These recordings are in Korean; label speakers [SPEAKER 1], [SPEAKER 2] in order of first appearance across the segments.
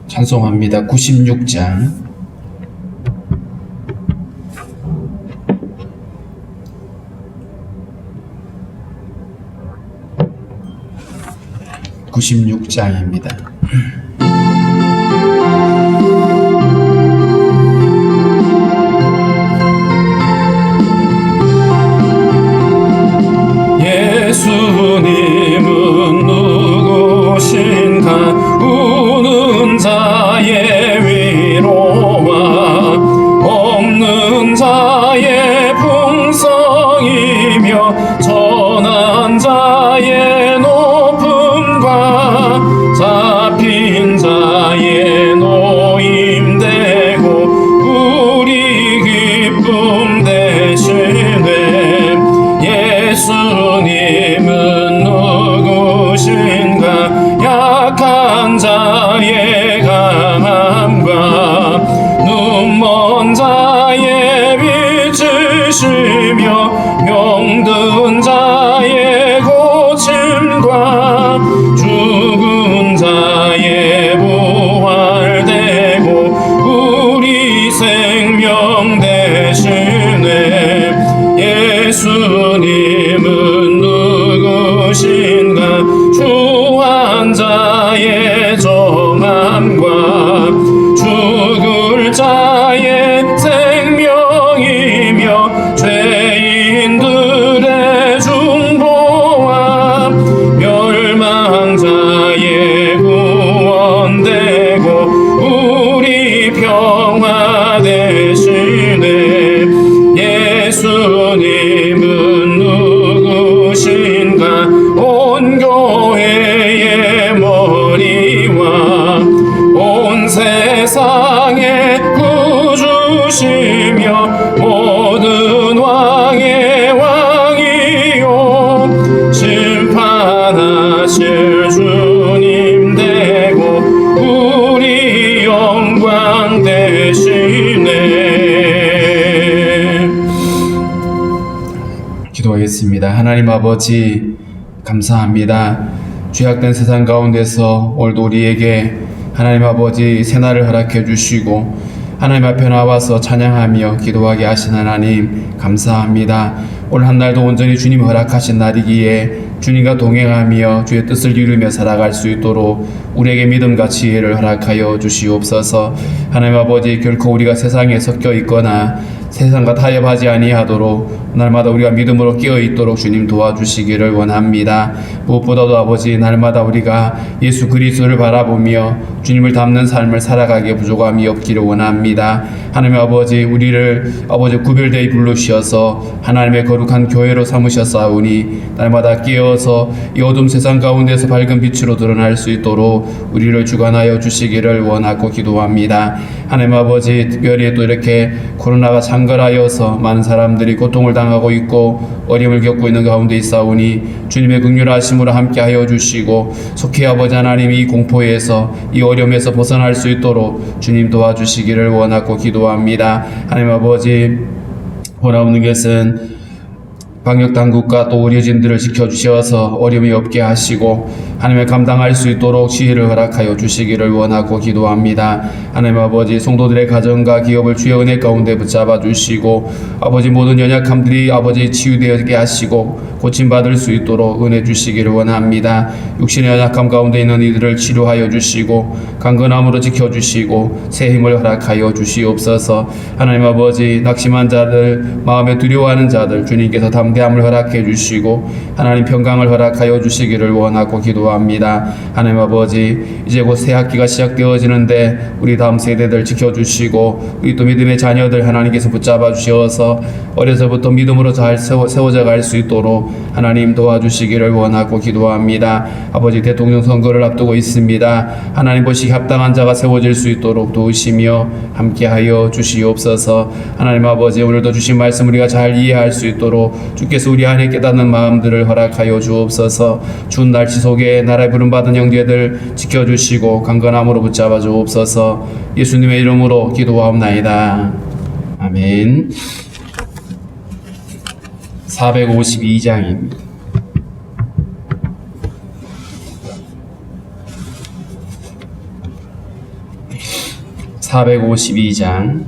[SPEAKER 1] 찬송합니다. 96장. (96장입니다)
[SPEAKER 2] 예수님은 누구신가? 우는 자의 위로와 없는 자의 풍성이며 전한 자의 높음과 잡힌 자의 노임되고 우리 기쁨 되시네. 예수님은 누구신가? 약한 자의 강함과 눈먼 자의 빛이시며 병든 자의 고침과 죽은 자의 부활되고 우리 생명 되시네. 예수님은 누구신가? 주한 자의 정함과 죽을 자의 생명이며 죄인들의 중보와 멸망자의 구원되고 우리 평화 되시네. 예수님은 누구신가? 온 교회의 머리와 온 세상의 구주시며 모든 왕의 왕이요 심판하실 주님 되고 우리 영광 되시네.
[SPEAKER 1] 기도하겠습니다. 하나님 아버지, 감사합니다. 죄악된 세상 가운데서 오늘도 우리에게 하나님 아버지 새날을 허락해 주시고 하나님 앞에 나와서 찬양하며 기도하게 하신 하나님 감사합니다. 오늘 한 날도 온전히 주님 허락하신 날이기에 주님과 동행하며 주의 뜻을 이루며 살아갈 수 있도록 우리에게 믿음과 지혜를 허락하여 주시옵소서. 하나님 아버지, 결코 우리가 세상에 섞여 있거나 세상과 타협하지 아니하도록 날마다 우리가 믿음으로 깨어 있도록 주님 도와주시기를 원합니다. 무엇보다도 아버지, 날마다 우리가 예수 그리스도를 바라보며 주님을 닮는 삶을 살아가기에 부족함이 없기를 원합니다. 하나님 아버지, 우리를 아버지 구별되이 부르셔서 하나님의 거룩한 교회로 삼으셨사오니 날마다 깨어서 이 어둠 세상 가운데서 밝은 빛으로 드러날 수 있도록 우리를 주관하여 주시기를 원하고 기도합니다. 하나님 아버지, 특별히 또 이렇게 코로나가 창궐하여서 많은 사람들이 고통을 당하고 있고 어려움을 겪고 있는 가운데 있사오니 주님의 긍휼하심으로 함께하여 주시고 속히 아버지 하나님 이 공포에서 이 어려움에서 벗어날 수 있도록 주님 도와주시기를 원하고 기도합니다. 하나님 아버지, 원하옵는 것은 방역당국과 또 의료진들을 지켜주셔서 어려움이 없게 하시고 하나님의 감당할 수 있도록 지혜를 허락하여 주시기를 원하고 기도합니다. 하나님 아버지, 성도들의 가정과 기업을 주의 은혜 가운데 붙잡아 주시고 아버지 모든 연약함들이 아버지 치유되게 하시고 고침받을 수 있도록 은혜 주시기를 원합니다. 육신의 연약함 가운데 있는 이들을 치료하여 주시고 강건함으로 지켜주시고 새 힘을 허락하여 주시옵소서. 하나님 아버지, 낙심한 자들, 마음에 두려워하는 자들 주님께서 담대함을 허락해 주시고 하나님 평강을 허락하여 주시기를 원하고 기도합니다. 기도합니다. 하나님 아버지, 이제 곧 새 학기가 시작되어지는데 우리 다음 세대들 지켜주시고 우리 또 믿음의 자녀들 하나님께서 붙잡아 주셔서 어려서부터 믿음으로 잘 세워져 갈 수 있도록 하나님 도와주시기를 원하고 기도합니다. 아버지, 대통령 선거를 앞두고 있습니다. 하나님 보시기 합당한 자가 세워질 수 있도록 도우시며 함께하여 주시옵소서. 하나님 아버지, 오늘도 주신 말씀 우리가 잘 이해할 수 있도록 주께서 우리 안에 깨닫는 마음들을 허락하여 주옵소서. 추운 날씨 속에 나라에 부름받은 형제들 지켜주시고 강건함으로 붙잡아 주옵소서. 예수님의 이름으로 기도하옵나이다. 아멘. 452장입니다. (452장)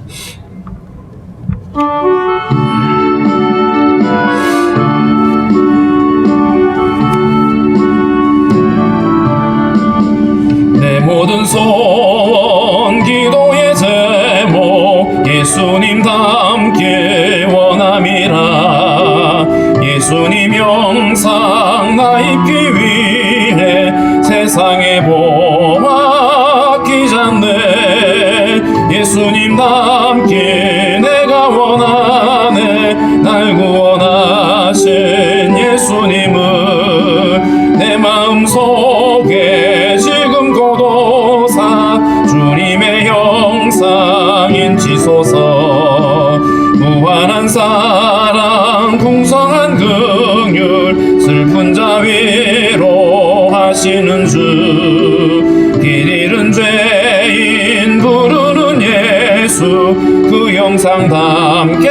[SPEAKER 2] 내 모든 소원 기도의 제목 예수님 닮기 원함이라. 예수님 영상 나 입기 위해 세상에 보아 기잖네. 예수님 닮기 내가 원하네. 날 구원하신 예수님을 내 마음속에 지금 고도사 주님의 형상인 지소서. 무한한 사랑 풍성한 긍휼 슬픈 자 위로하시는 주. 길 잃은 죄인 부르는 예수 그 영상 닮게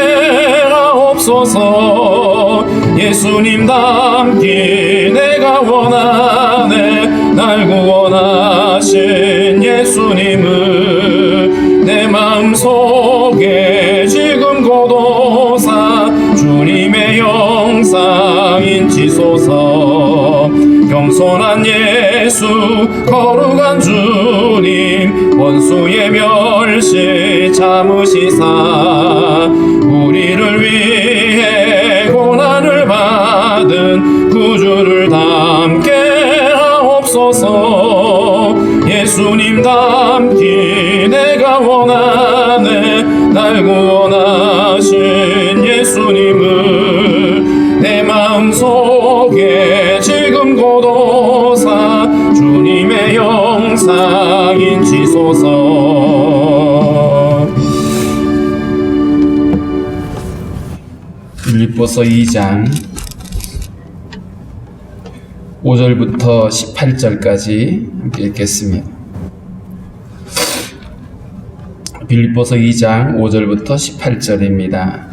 [SPEAKER 2] 하옵소서. 예수님 닮기 내가 원하네. 날 구원하신 예수님을 내 마음속에 지금 고도사 주님의 영상인 지소서. 겸손한 예수 거룩한 주님 원수의 멸시 참으시사 우리를 위해 고난을 받은 구주를 닮게 하옵소서. 예수님 닮기 내가 원하네. 날 구원하신 예수님을 내 마음속에 지금 고도사 주님의 영상인 지소서.
[SPEAKER 1] 빌립보서 2장 5절부터 18절까지 함께 읽겠습니다. 빌립보서 2장 5절부터 18절입니다.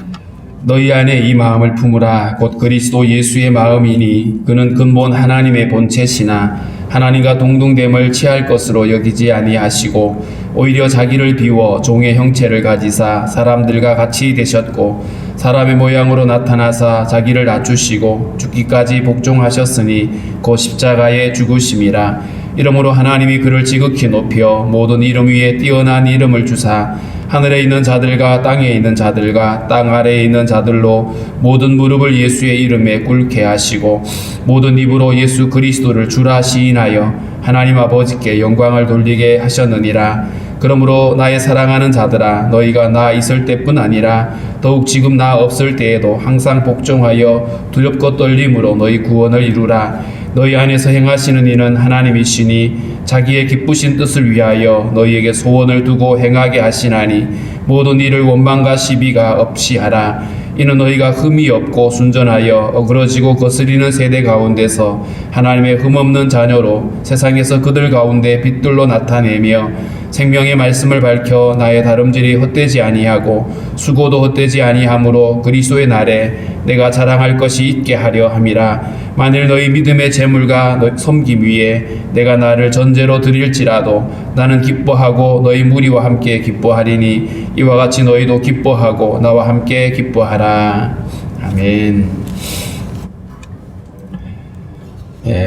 [SPEAKER 1] 너희 안에 이 마음을 품으라. 곧 그리스도 예수의 마음이니 그는 근본 하나님의 본체시나 하나님과 동등됨을 취할 것으로 여기지 아니하시고 오히려 자기를 비워 종의 형체를 가지사 사람들과 같이 되셨고 사람의 모양으로 나타나사 자기를 낮추시고 죽기까지 복종하셨으니 곧 십자가에 죽으심이라. 이러므로 하나님이 그를 지극히 높여 모든 이름 위에 뛰어난 이름을 주사 하늘에 있는 자들과 땅에 있는 자들과 땅 아래에 있는 자들로 모든 무릎을 예수의 이름에 꿇게 하시고 모든 입으로 예수 그리스도를 주라 시인하여 하나님 아버지께 영광을 돌리게 하셨느니라. 그러므로 나의 사랑하는 자들아, 너희가 나 있을 때뿐 아니라 더욱 지금 나 없을 때에도 항상 복종하여 두렵고 떨림으로 너희 구원을 이루라. 너희 안에서 행하시는 이는 하나님이시니 자기의 기쁘신 뜻을 위하여 너희에게 소원을 두고 행하게 하시나니 모든 일을 원망과 시비가 없이 하라. 이는 너희가 흠이 없고 순전하여 어그러지고 거스리는 세대 가운데서 하나님의 흠없는 자녀로 세상에서 그들 가운데 빛들로 나타내며 생명의 말씀을 밝혀 나의 다름질이 헛되지 아니하고 수고도 헛되지 아니하므로 그리스도의 날에 내가 자랑할 것이 있게 하려 함이라. 만일 너희 믿음의 재물과 섬김 위에 내가 나를 전제로 드릴지라도 나는 기뻐하고 너희 무리와 함께 기뻐하리니 이와 같이 너희도 기뻐하고 나와 함께 기뻐하라. 아멘.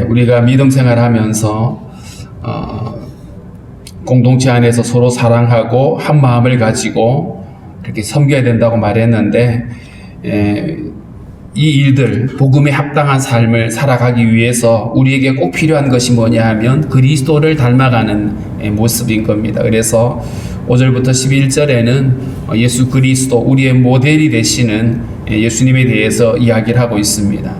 [SPEAKER 1] 우리가 믿음 생활하면서 공동체 안에서 서로 사랑하고 한 마음을 가지고 그렇게 섬겨야 된다고 말했는데 이 일들, 복음에 합당한 삶을 살아가기 위해서 우리에게 꼭 필요한 것이 뭐냐 하면 그리스도를 닮아가는 모습인 겁니다. 그래서 5절부터 11절에는 예수 그리스도, 우리의 모델이 되시는 예수님에 대해서 이야기를 하고 있습니다.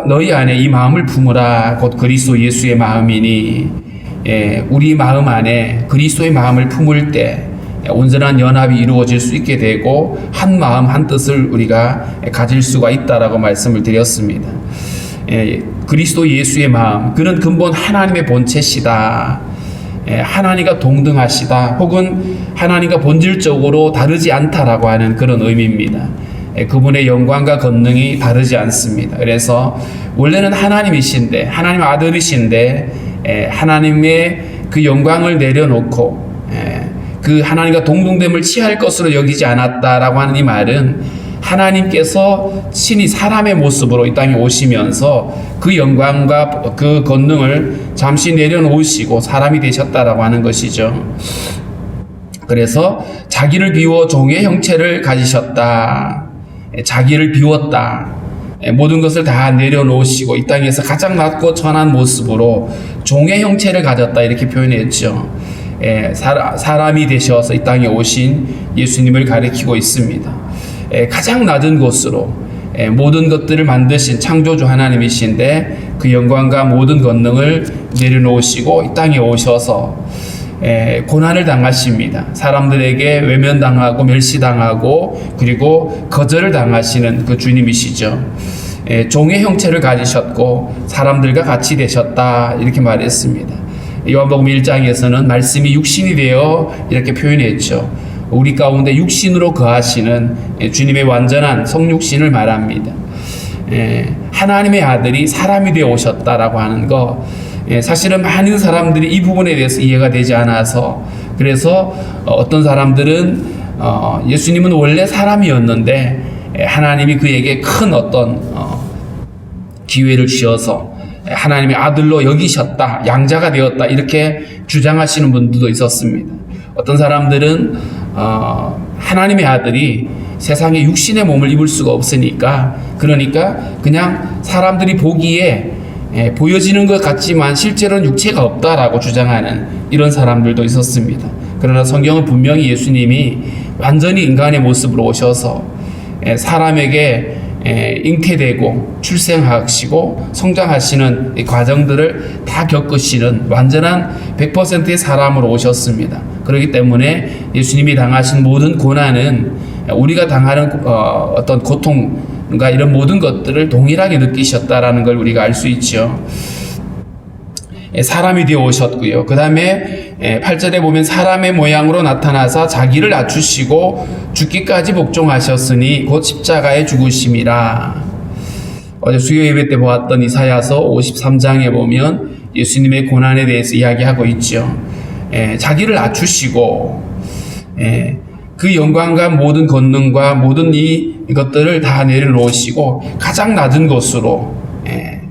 [SPEAKER 1] 너희 안에 이 마음을 품으라 곧 그리스도 예수의 마음이니, 우리 마음 안에 그리스도의 마음을 품을 때 온전한 연합이 이루어질 수 있게 되고 한 마음 한 뜻을 우리가 가질 수가 있다라고 말씀을 드렸습니다. 그리스도 예수의 마음, 그는 근본 하나님의 본체시다. 하나님과 동등하시다. 혹은 하나님과 본질적으로 다르지 않다라고 하는 그런 의미입니다. 그분의 영광과 권능이 다르지 않습니다. 그래서 원래는 하나님이신데, 하나님 아들이신데 하나님의 그 영광을 내려놓고 그 하나님과 동등됨을 취할 것으로 여기지 않았다라고 하는 이 말은 하나님께서 친히 사람의 모습으로 이 땅에 오시면서 그 영광과 그 권능을 잠시 내려놓으시고 사람이 되셨다라고 하는 것이죠. 그래서 자기를 비워 종의 형체를 가지셨다. 자기를 비웠다. 모든 것을 다 내려놓으시고 이 땅에서 가장 낮고 천한 모습으로 종의 형체를 가졌다, 이렇게 표현했죠. 사람이 되셔서 이 땅에 오신 예수님을 가리키고 있습니다. 가장 낮은 곳으로 모든 것들을 만드신 창조주 하나님이신데 그 영광과 모든 권능을 내려놓으시고 이 땅에 오셔서 고난을 당하십니다. 사람들에게 외면당하고 멸시당하고 그리고 거절을 당하시는 그 주님이시죠. 종의 형체를 가지셨고 사람들과 같이 되셨다, 이렇게 말했습니다. 요한복음 1장에서는 말씀이 육신이 되어 이렇게 표현했죠. 우리 가운데 육신으로 거하시는 주님의 완전한 성육신을 말합니다. 하나님의 아들이 사람이 되어 오셨다라고 하는 거, 사실은 많은 사람들이 이 부분에 대해서 이해가 되지 않아서, 그래서 어떤 사람들은 예수님은 원래 사람이었는데 하나님이 그에게 큰 어떤 기회를 주셔서 하나님의 아들로 여기셨다, 양자가 되었다, 이렇게 주장하시는 분들도 있었습니다. 어떤 사람들은 하나님의 아들이 세상에 육신의 몸을 입을 수가 없으니까, 그러니까 그냥 사람들이 보기에 보여지는 것 같지만 실제로는 육체가 없다라고 주장하는 이런 사람들도 있었습니다. 그러나 성경은 분명히 예수님이 완전히 인간의 모습으로 오셔서 사람에게 잉태되고 출생하시고 성장하시는 이 과정들을 다 겪으시는 완전한 100%의 사람으로 오셨습니다. 그렇기 때문에 예수님이 당하신 모든 고난은 우리가 당하는 어떤 고통과 이런 모든 것들을 동일하게 느끼셨다라는 걸 우리가 알 수 있죠. 사람이 되어 오셨고요. 그 다음에 8절에 보면 사람의 모양으로 나타나사 자기를 낮추시고 죽기까지 복종하셨으니 곧 십자가에 죽으심이라. 어제 수요 예배 때 보았던 이사야서 53장에 보면 예수님의 고난에 대해서 이야기하고 있죠. 자기를 낮추시고 그 영광과 모든 권능과 모든 이것들을 다 내려놓으시고 가장 낮은 곳으로,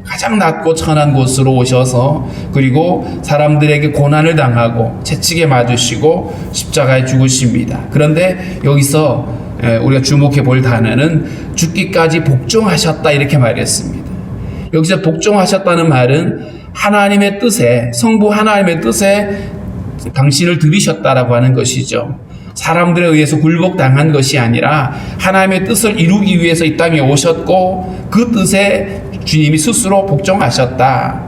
[SPEAKER 1] 가장 낮고 천한 곳으로 오셔서 그리고 사람들에게 고난을 당하고 채찍에 맞으시고 십자가에 죽으십니다. 그런데 여기서 우리가 주목해 볼 단어는 죽기까지 복종하셨다, 이렇게 말했습니다. 여기서 복종하셨다는 말은 하나님의 뜻에, 성부 하나님의 뜻에 당신을 들이셨다라고 하는 것이죠. 사람들에 의해서 굴복당한 것이 아니라 하나님의 뜻을 이루기 위해서 이 땅에 오셨고 그 뜻에 주님이 스스로 복종하셨다.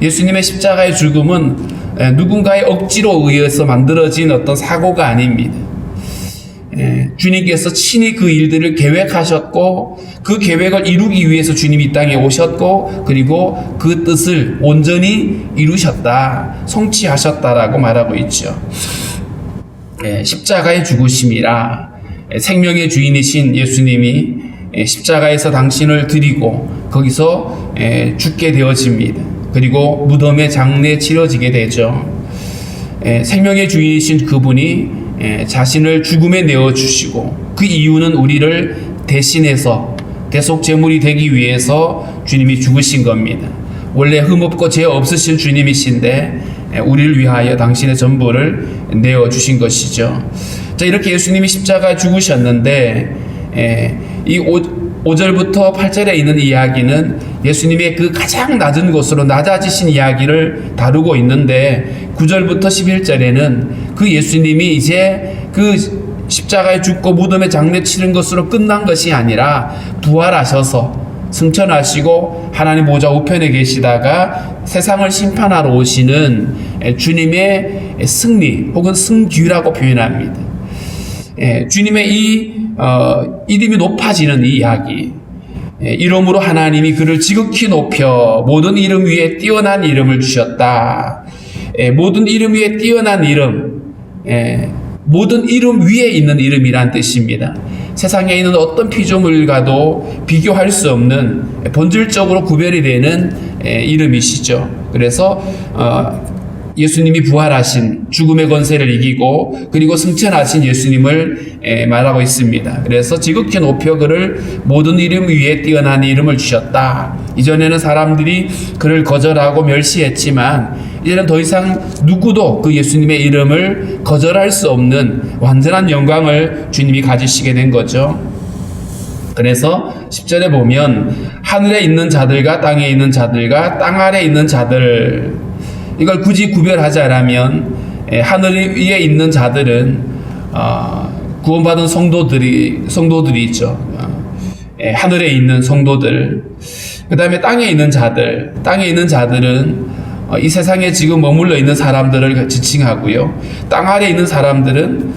[SPEAKER 1] 예수님의 십자가의 죽음은 누군가의 억지로 의해서 만들어진 어떤 사고가 아닙니다. 주님께서 친히 그 일들을 계획하셨고 그 계획을 이루기 위해서 주님이 이 땅에 오셨고 그리고 그 뜻을 온전히 이루셨다, 성취하셨다라고 말하고 있죠. 십자가의 죽으심이라. 생명의 주인이신 예수님이 십자가에서 당신을 드리고 거기서 죽게 되어집니다. 그리고 무덤에 장례 치러지게 되죠. 생명의 주인이신 그분이 자신을 죽음에 내어주시고 그 이유는 우리를 대신해서 대속제물이 되기 위해서 주님이 죽으신 겁니다. 원래 흠없고 죄 없으신 주님이신데 우리를 위하여 당신의 전부를 내어주신 것이죠. 자, 이렇게 예수님이 십자가에 죽으셨는데 이 5절부터 8절에 있는 이야기는 예수님의 그 가장 낮은 곳으로 낮아지신 이야기를 다루고 있는데 9절부터 11절에는 그 예수님이 이제 그 십자가에 죽고 무덤에 장례 치른 것으로 끝난 것이 아니라 부활하셔서 승천하시고 하나님 보좌 우편에 계시다가 세상을 심판하러 오시는 주님의 승리 혹은 승귀라고 표현합니다. 주님의 이 이름이 높아지는 이 이야기, 이름으로 하나님이 그를 지극히 높여 모든 이름 위에 뛰어난 이름을 주셨다. 모든 이름 위에 뛰어난 이름, 모든 이름 위에 있는 이름이란 뜻입니다. 세상에 있는 어떤 피조물과도 비교할 수 없는 본질적으로 구별이 되는 이름이시죠. 그래서 예수님이 부활하신 죽음의 권세를 이기고 그리고 승천하신 예수님을 말하고 있습니다. 그래서 지극히 높여 그를 모든 이름 위에 뛰어난 이름을 주셨다. 이전에는 사람들이 그를 거절하고 멸시했지만 이제는 더 이상 누구도 그 예수님의 이름을 거절할 수 없는 완전한 영광을 주님이 가지시게 된 거죠. 그래서 10절에 보면 하늘에 있는 자들과 땅에 있는 자들과 땅 아래 있는 자들, 이걸 굳이 구별하자라면 하늘 위에 있는 자들은 구원받은 성도들이 있죠. 하늘에 있는 성도들. 그 다음에 땅에 있는 자들은 이 세상에 지금 머물러 있는 사람들을 지칭하고요. 땅 아래 있는 사람들은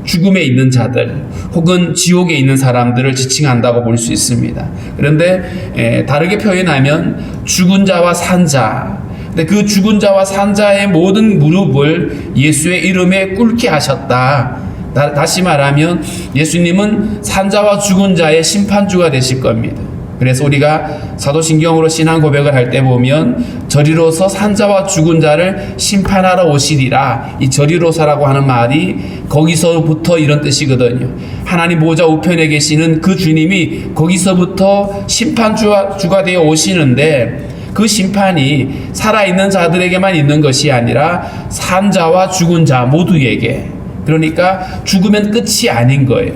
[SPEAKER 1] 죽음에 있는 자들 혹은 지옥에 있는 사람들을 지칭한다고 볼 수 있습니다. 그런데 다르게 표현하면 죽은 자와 산 자, 근데 그 죽은 자와 산 자의 모든 무릎을 예수의 이름에 꿇게 하셨다. 다시 말하면 예수님은 산 자와 죽은 자의 심판주가 되실 겁니다. 그래서 우리가 사도신경으로 신앙 고백을 할 때 보면 저리로서 산자와 죽은 자를 심판하러 오시리라. 이 저리로서라고 하는 말이 거기서부터 이런 뜻이거든요. 하나님 보좌 우편에 계시는 그 주님이 거기서부터 심판주가 되어 오시는데 그 심판이 살아있는 자들에게만 있는 것이 아니라 산자와 죽은 자 모두에게, 그러니까 죽으면 끝이 아닌 거예요.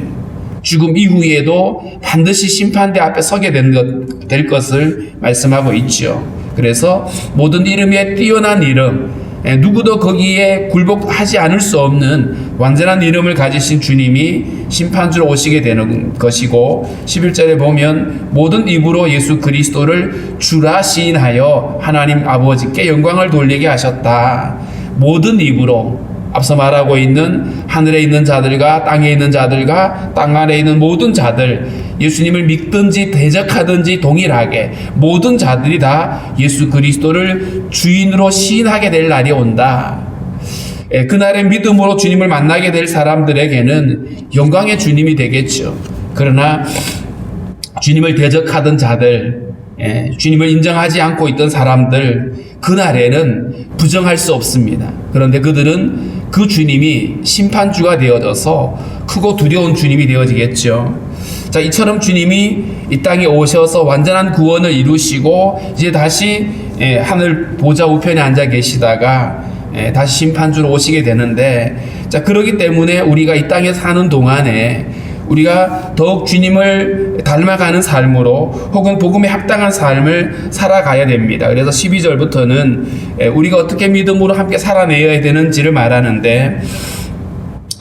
[SPEAKER 1] 죽음 이후에도 반드시 심판대 앞에 서게 될 것을 말씀하고 있죠. 그래서 모든 이름에 뛰어난 이름, 누구도 거기에 굴복하지 않을 수 없는 완전한 이름을 가지신 주님이 심판주로 오시게 되는 것이고, 11절에 보면 모든 입으로 예수 그리스도를 주라 시인하여 하나님 아버지께 영광을 돌리게 하셨다. 모든 입으로, 앞서 말하고 있는 하늘에 있는 자들과 땅에 있는 자들과 땅 아래에 있는 모든 자들, 예수님을 믿든지 대적하든지 동일하게 모든 자들이 다 예수 그리스도를 주인으로 시인하게 될 날이 온다. 그날의 믿음으로 주님을 만나게 될 사람들에게는 영광의 주님이 되겠죠. 그러나 주님을 대적하던 자들, 주님을 인정하지 않고 있던 사람들, 그날에는 부정할 수 없습니다. 그런데 그들은 그 주님이 심판주가 되어져서 크고 두려운 주님이 되어지겠죠. 자, 이처럼 주님이 이 땅에 오셔서 완전한 구원을 이루시고 이제 다시 하늘 보좌 우편에 앉아 계시다가 다시 심판주로 오시게 되는데, 자, 그러기 때문에 우리가 이 땅에 사는 동안에 우리가 더욱 주님을 닮아가는 삶으로 혹은 복음에 합당한 삶을 살아가야 됩니다. 그래서 12절부터는 우리가 어떻게 믿음으로 함께 살아내야 되는지를 말하는데,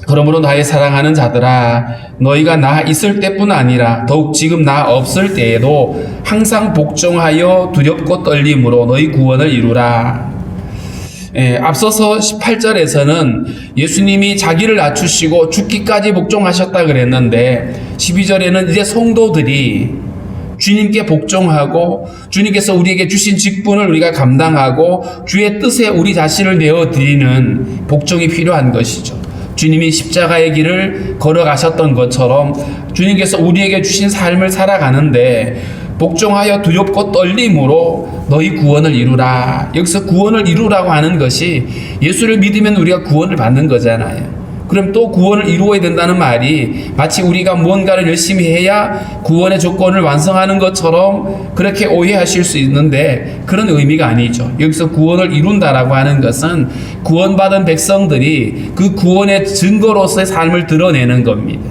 [SPEAKER 1] 그러므로 나의 사랑하는 자들아, 너희가 나 있을 때뿐 아니라 더욱 지금 나 없을 때에도 항상 복종하여 두렵고 떨림으로 너희 구원을 이루라. 앞서서 18절에서는 예수님이 자기를 낮추시고 죽기까지 복종하셨다 그랬는데, 12절에는 이제 성도들이 주님께 복종하고 주님께서 우리에게 주신 직분을 우리가 감당하고 주의 뜻에 우리 자신을 내어드리는 복종이 필요한 것이죠. 주님이 십자가의 길을 걸어가셨던 것처럼 주님께서 우리에게 주신 삶을 살아가는데 복종하여 두렵고 떨림으로 너희 구원을 이루라. 여기서 구원을 이루라고 하는 것이 예수를 믿으면 우리가 구원을 받는 거잖아요. 그럼 또 구원을 이루어야 된다는 말이 마치 우리가 무언가를 열심히 해야 구원의 조건을 완성하는 것처럼 그렇게 오해하실 수 있는데 그런 의미가 아니죠. 여기서 구원을 이룬다라고 하는 것은 구원받은 백성들이 그 구원의 증거로서의 삶을 드러내는 겁니다.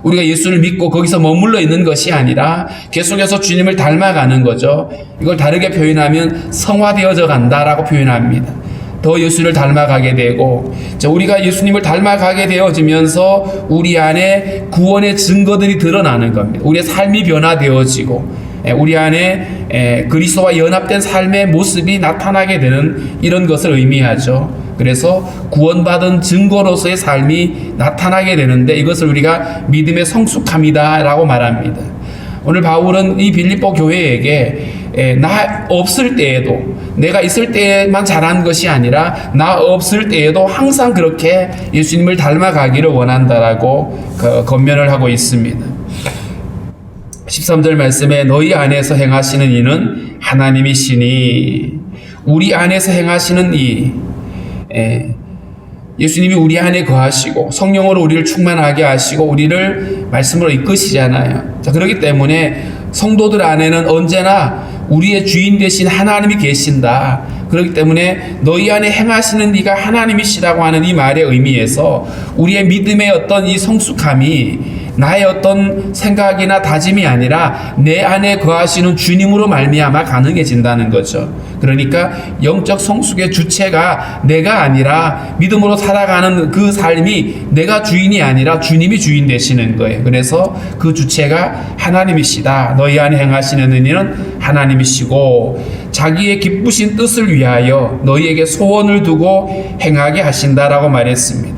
[SPEAKER 1] 우리가 예수를 믿고 거기서 머물러 있는 것이 아니라 계속해서 주님을 닮아가는 거죠. 이걸 다르게 표현하면 성화되어져 간다라고 표현합니다. 더 예수를 닮아가게 되고, 우리가 예수님을 닮아가게 되어지면서 우리 안에 구원의 증거들이 드러나는 겁니다. 우리의 삶이 변화되어지고 우리 안에 그리스도와 연합된 삶의 모습이 나타나게 되는 이런 것을 의미하죠. 그래서 구원받은 증거로서의 삶이 나타나게 되는데 이것을 우리가 믿음의 성숙함이다 라고 말합니다. 오늘 바울은 이 빌립보 교회에게 나 없을 때에도, 내가 있을 때만 잘한 것이 아니라 나 없을 때에도 항상 그렇게 예수님을 닮아가기를 원한다라고 권면을 하고 있습니다. 13절 말씀에 너희 안에서 행하시는 이는 하나님이시니, 우리 안에서 행하시는 이, 예수님이 우리 안에 거하시고 성령으로 우리를 충만하게 하시고 우리를 말씀으로 이끄시잖아요. 자, 그렇기 때문에 성도들 안에는 언제나 우리의 주인 되신 하나님이 계신다. 그렇기 때문에 너희 안에 행하시는 이가 하나님이시라고 하는 이 말의 의미에서 우리의 믿음의 어떤 이 성숙함이 나의 어떤 생각이나 다짐이 아니라 내 안에 거하시는 주님으로 말미암아 가능해진다는 거죠. 그러니까 영적 성숙의 주체가 내가 아니라 믿음으로 살아가는 그 삶이 내가 주인이 아니라 주님이 주인 되시는 거예요. 그래서 그 주체가 하나님이시다. 너희 안에 행하시는 은혜는 하나님이시고 자기의 기쁘신 뜻을 위하여 너희에게 소원을 두고 행하게 하신다라고 말했습니다.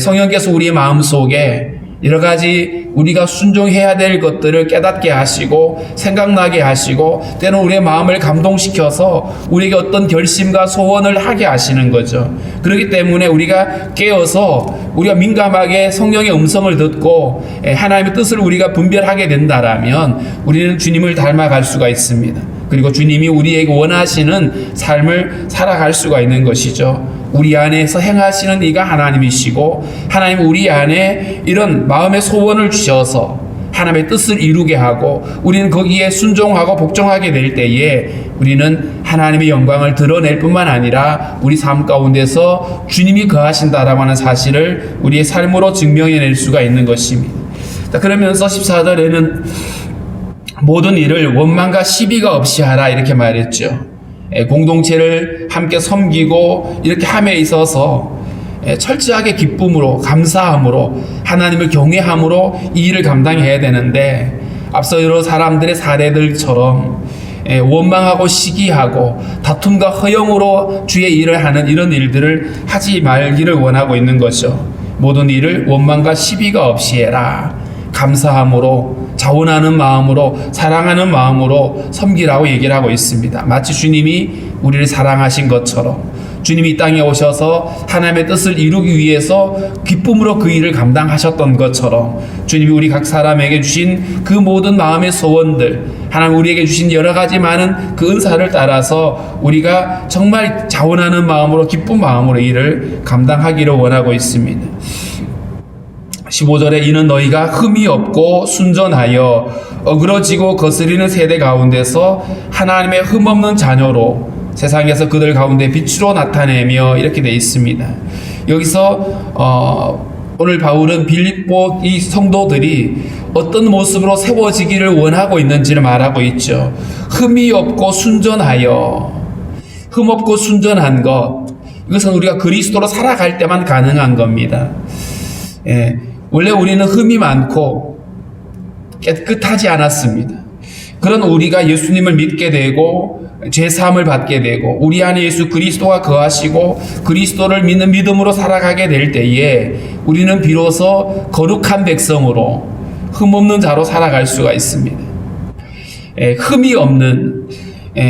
[SPEAKER 1] 성령께서 우리의 마음속에 여러 가지 우리가 순종해야 될 것들을 깨닫게 하시고 생각나게 하시고 때로는 우리의 마음을 감동시켜서 우리에게 어떤 결심과 소원을 하게 하시는 거죠. 그렇기 때문에 우리가 깨어서 우리가 민감하게 성령의 음성을 듣고 하나님의 뜻을 우리가 분별하게 된다라면 우리는 주님을 닮아갈 수가 있습니다. 그리고 주님이 우리에게 원하시는 삶을 살아갈 수가 있는 것이죠. 우리 안에서 행하시는 이가 하나님이시고 하나님 우리 안에 이런 마음의 소원을 주셔서 하나님의 뜻을 이루게 하고 우리는 거기에 순종하고 복종하게 될 때에 우리는 하나님의 영광을 드러낼 뿐만 아니라 우리 삶 가운데서 주님이 거하신다라고 하는 사실을 우리의 삶으로 증명해낼 수가 있는 것입니다. 자, 그러면서 14절에는 모든 일을 원망과 시비가 없이 하라 이렇게 말했죠. 공동체를 함께 섬기고 이렇게 함에 있어서 철저하게 기쁨으로 감사함으로 하나님을 경외함으로 이 일을 감당해야 되는데 앞서 여러 사람들의 사례들처럼 원망하고 시기하고 다툼과 허영으로 주의 일을 하는 이런 일들을 하지 말기를 원하고 있는 거죠. 모든 일을 원망과 시비가 없이 해라. 감사함으로 자원하는 마음으로 사랑하는 마음으로 섬기라고 얘기를 하고 있습니다. 마치 주님이 우리를 사랑하신 것처럼 주님이 이 땅에 오셔서 하나님의 뜻을 이루기 위해서 기쁨으로 그 일을 감당하셨던 것처럼 주님이 우리 각 사람에게 주신 그 모든 마음의 소원들 하나님 우리에게 주신 여러 가지 많은 그 은사를 따라서 우리가 정말 자원하는 마음으로 기쁜 마음으로 일을 감당하기를 원하고 있습니다. 15절에 이는 너희가 흠이 없고 순전하여 어그러지고 거스리는 세대 가운데서 하나님의 흠없는 자녀로 세상에서 그들 가운데 빛으로 나타내며 이렇게 되어 있습니다. 여기서 오늘 바울은 빌립보 이 성도들이 어떤 모습으로 세워지기를 원하고 있는지를 말하고 있죠. 흠이 없고 순전하여, 흠없고 순전한 것, 이것은 우리가 그리스도로 살아갈 때만 가능한 겁니다. 원래 우리는 흠이 많고 깨끗하지 않았습니다. 그런 우리가 예수님을 믿게 되고 죄사함을 받게 되고 우리 안에 예수 그리스도가 거하시고 그리스도를 믿는 믿음으로 살아가게 될 때에 우리는 비로소 거룩한 백성으로 흠없는 자로 살아갈 수가 있습니다. 흠이 없는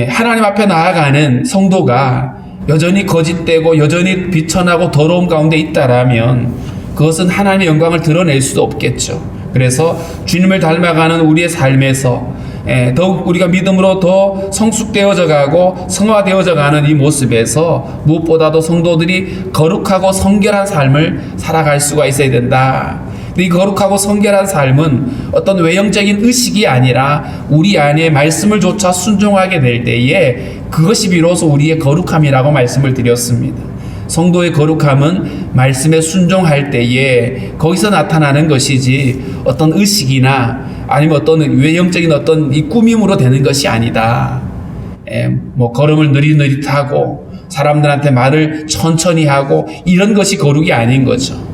[SPEAKER 1] 하나님 앞에 나아가는 성도가 여전히 거짓되고 여전히 비천하고 더러움 가운데 있다라면 그것은 하나님의 영광을 드러낼 수도 없겠죠. 그래서 주님을 닮아가는 우리의 삶에서 더욱 우리가 믿음으로 더 성숙되어져 가고 성화되어져 가는 이 모습에서 무엇보다도 성도들이 거룩하고 성결한 삶을 살아갈 수가 있어야 된다. 이 거룩하고 성결한 삶은 어떤 외형적인 의식이 아니라 우리 안에 말씀을 조차 순종하게 될 때에 그것이 비로소 우리의 거룩함이라고 말씀을 드렸습니다. 성도의 거룩함은 말씀에 순종할 때에 거기서 나타나는 것이지 어떤 의식이나 아니면 어떤 외형적인 어떤 이 꾸밈으로 되는 것이 아니다. 뭐 걸음을 느릿느릿하고 사람들한테 말을 천천히 하고 이런 것이 거룩이 아닌 거죠.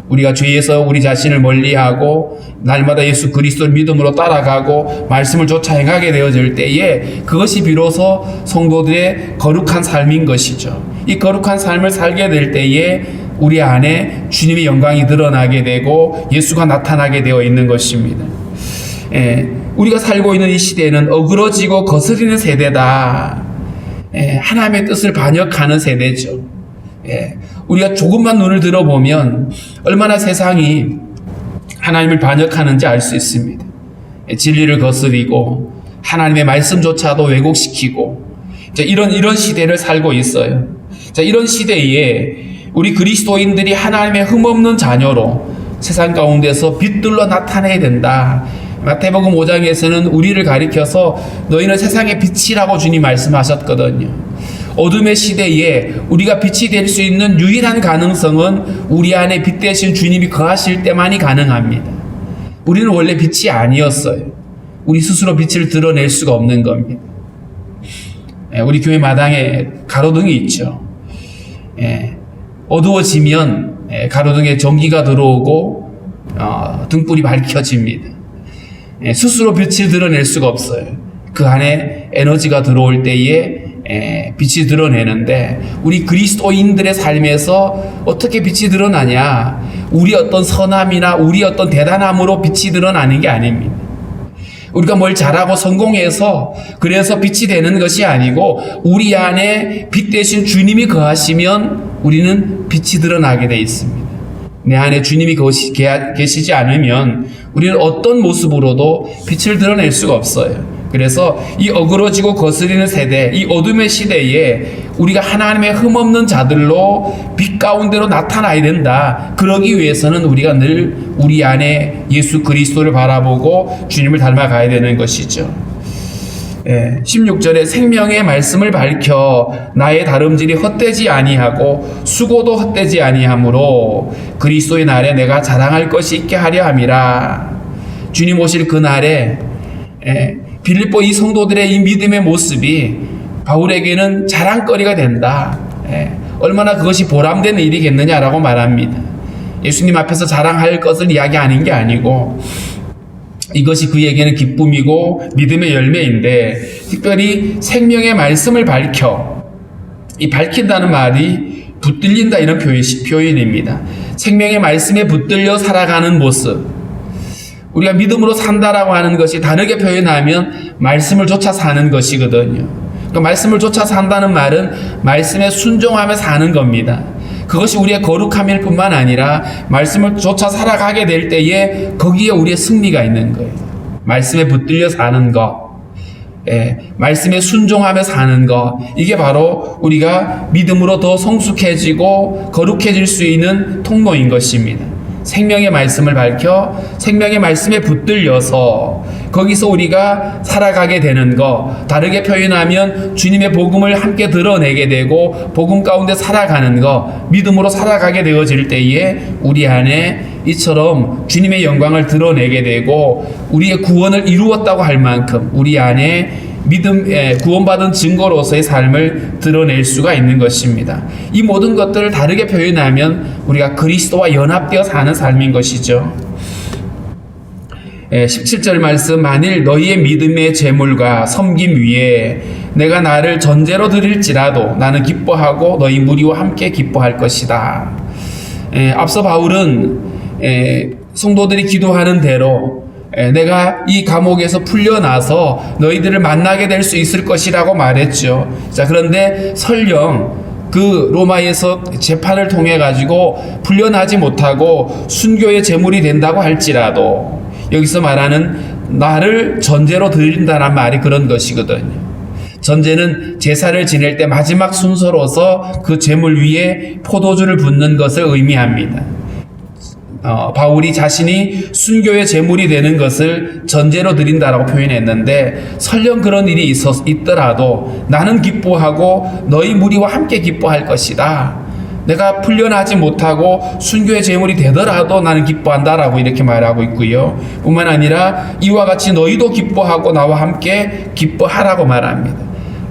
[SPEAKER 1] 우리가 죄에서 우리 자신을 멀리하고 날마다 예수 그리스도를 믿음으로 따라가고 말씀을 쫓아 행하게 되어질 때에 그것이 비로소 성도들의 거룩한 삶인 것이죠. 이 거룩한 삶을 살게 될 때에 우리 안에 주님의 영광이 드러나게 되고 예수가 나타나게 되어 있는 것입니다. 우리가 살고 있는 이 시대는 어그러지고 거스리는 세대다. 하나님의 뜻을 반역하는 세대죠. 우리가 조금만 눈을 들어보면 얼마나 세상이 하나님을 반역하는지 알 수 있습니다. 진리를 거스리고 하나님의 말씀조차도 왜곡시키고 이런 시대를 살고 있어요. 이런 시대에 우리 그리스도인들이 하나님의 흠없는 자녀로 세상 가운데서 빛들로 나타내야 된다. 마태복음 5장에서는 우리를 가리켜서 너희는 세상의 빛이라고 주님 말씀하셨거든요. 어둠의 시대에 우리가 빛이 될 수 있는 유일한 가능성은 우리 안에 빛 대신 주님이 거하실 때만이 가능합니다. 우리는 원래 빛이 아니었어요. 우리 스스로 빛을 드러낼 수가 없는 겁니다. 우리 교회 마당에 가로등이 있죠. 어두워지면 가로등에 전기가 들어오고 등불이 밝혀집니다. 스스로 빛을 드러낼 수가 없어요. 그 안에 에너지가 들어올 때에 빛이 드러내는데 우리 그리스도인들의 삶에서 어떻게 빛이 드러나냐? 우리 어떤 선함이나 우리 어떤 대단함으로 빛이 드러나는 게 아닙니다. 우리가 뭘 잘하고 성공해서 그래서 빛이 되는 것이 아니고 우리 안에 빛 대신 주님이 거하시면 우리는 빛이 드러나게 돼 있습니다. 내 안에 주님이 계시지 않으면 우리는 어떤 모습으로도 빛을 드러낼 수가 없어요. 그래서 이 어그러지고 거스리는 세대, 이 어둠의 시대에 우리가 하나님의 흠없는 자들로 빛 가운데로 나타나야 된다. 그러기 위해서는 우리가 늘 우리 안에 예수 그리스도를 바라보고 주님을 닮아가야 되는 것이죠. 16절에 생명의 말씀을 밝혀 나의 다름질이 헛되지 아니하고 수고도 헛되지 아니하므로 그리스도의 날에 내가 자랑할 것이 있게 하려 함이라. 주님 오실 그 날에 빌립보 이 성도들의 이 믿음의 모습이 바울에게는 자랑거리가 된다. 얼마나 그것이 보람된 일이겠느냐라고 말합니다. 예수님 앞에서 자랑할 것을 이야기하는 게 아니고 이것이 그에게는 기쁨이고 믿음의 열매인데 특별히 생명의 말씀을 밝혀 이 밝힌다는 말이 붙들린다 이런 표현입니다. 생명의 말씀에 붙들려 살아가는 모습 우리가 믿음으로 산다라고 하는 것이 다르게 표현하면 말씀을 쫓아 사는 것이거든요. 그러니까 말씀을 쫓아 산다는 말은 말씀에 순종하며 사는 겁니다. 그것이 우리의 거룩함일 뿐만 아니라 말씀을 쫓아 살아가게 될 때에 거기에 우리의 승리가 있는 거예요. 말씀에 붙들려 사는 것, 말씀에 순종하며 사는 것, 이게 바로 우리가 믿음으로 더 성숙해지고 거룩해질 수 있는 통로인 것입니다. 생명의 말씀을 밝혀 생명의 말씀에 붙들려서 거기서 우리가 살아가게 되는 것, 다르게 표현하면 주님의 복음을 함께 드러내게 되고 복음 가운데 살아가는 것, 믿음으로 살아가게 되어질 때에 우리 안에 이처럼 주님의 영광을 드러내게 되고 우리의 구원을 이루었다고 할 만큼 우리 안에 구원받은 증거로서의 삶을 드러낼 수가 있는 것입니다. 이 모든 것들을 다르게 표현하면 우리가 그리스도와 연합되어 사는 삶인 것이죠. 17절 말씀, 만일 너희의 믿음의 제물과 섬김 위에 내가 나를 전제로 드릴지라도 나는 기뻐하고 너희 무리와 함께 기뻐할 것이다. 앞서 바울은 성도들이 기도하는 대로 내가 이 감옥에서 풀려나서 너희들을 만나게 될 수 있을 것이라고 말했죠. 자, 그런데 설령 그 로마에서 재판을 통해 가지고 풀려나지 못하고 순교의 제물이 된다고 할지라도 여기서 말하는 나를 전제로 드린다는 말이 그런 것이거든요. 전제는 제사를 지낼 때 마지막 순서로서 그 제물 위에 포도주를 붓는 것을 의미합니다. 바울이 자신이 순교의 제물이 되는 것을 전제로 드린다라고 표현했는데 설령 그런 일이 있더라도 나는 기뻐하고 너희 무리와 함께 기뻐할 것이다. 내가 풀려나지 못하고 순교의 제물이 되더라도 나는 기뻐한다라고 이렇게 말하고 있고요. 뿐만 아니라 이와 같이 너희도 기뻐하고 나와 함께 기뻐하라고 말합니다.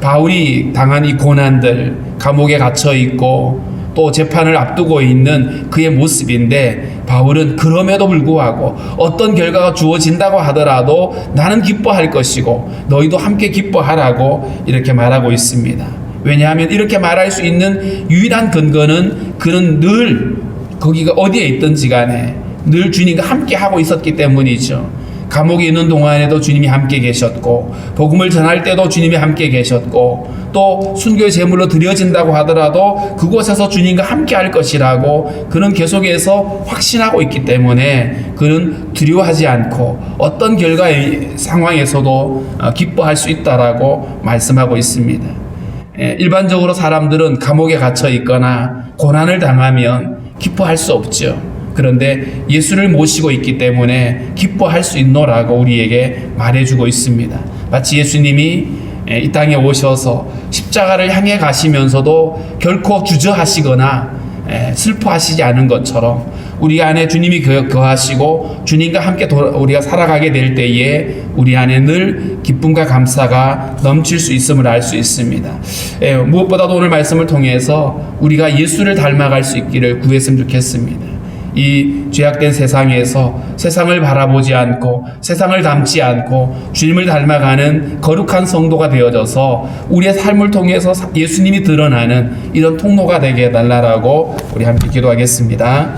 [SPEAKER 1] 바울이 당한 이 고난들, 감옥에 갇혀 있고 또 재판을 앞두고 있는 그의 모습인데, 바울은 그럼에도 불구하고 어떤 결과가 주어진다고 하더라도 나는 기뻐할 것이고 너희도 함께 기뻐하라고 이렇게 말하고 있습니다. 왜냐하면 이렇게 말할 수 있는 유일한 근거는 그는 늘 거기가 어디에 있든지 간에 늘 주님과 함께 하고 있었기 때문이죠. 감옥에 있는 동안에도 주님이 함께 계셨고, 복음을 전할 때도 주님이 함께 계셨고, 또 순교의 제물로 드려진다고 하더라도 그곳에서 주님과 함께 할 것이라고 그는 계속해서 확신하고 있기 때문에 그는 두려워하지 않고 어떤 결과의 상황에서도 기뻐할 수 있다라고 말씀하고 있습니다. 일반적으로 사람들은 감옥에 갇혀 있거나 고난을 당하면 기뻐할 수 없죠. 그런데 예수를 모시고 있기 때문에 기뻐할 수 있노라고 우리에게 말해주고 있습니다. 마치 예수님이 이 땅에 오셔서 십자가를 향해 가시면서도 결코 주저하시거나 슬퍼하시지 않은 것처럼 우리 안에 주님이 거하시고 주님과 함께 우리가 살아가게 될 때에 우리 안에 늘 기쁨과 감사가 넘칠 수 있음을 알 수 있습니다. 무엇보다도 오늘 말씀을 통해서 우리가 예수를 닮아갈 수 있기를 구했으면 좋겠습니다. 이 죄악된 세상에서 세상을 바라보지 않고 세상을 닮지 않고 주님을 닮아가는 거룩한 성도가 되어져서 우리의 삶을 통해서 예수님이 드러나는 이런 통로가 되게 해달라고 우리 함께 기도하겠습니다.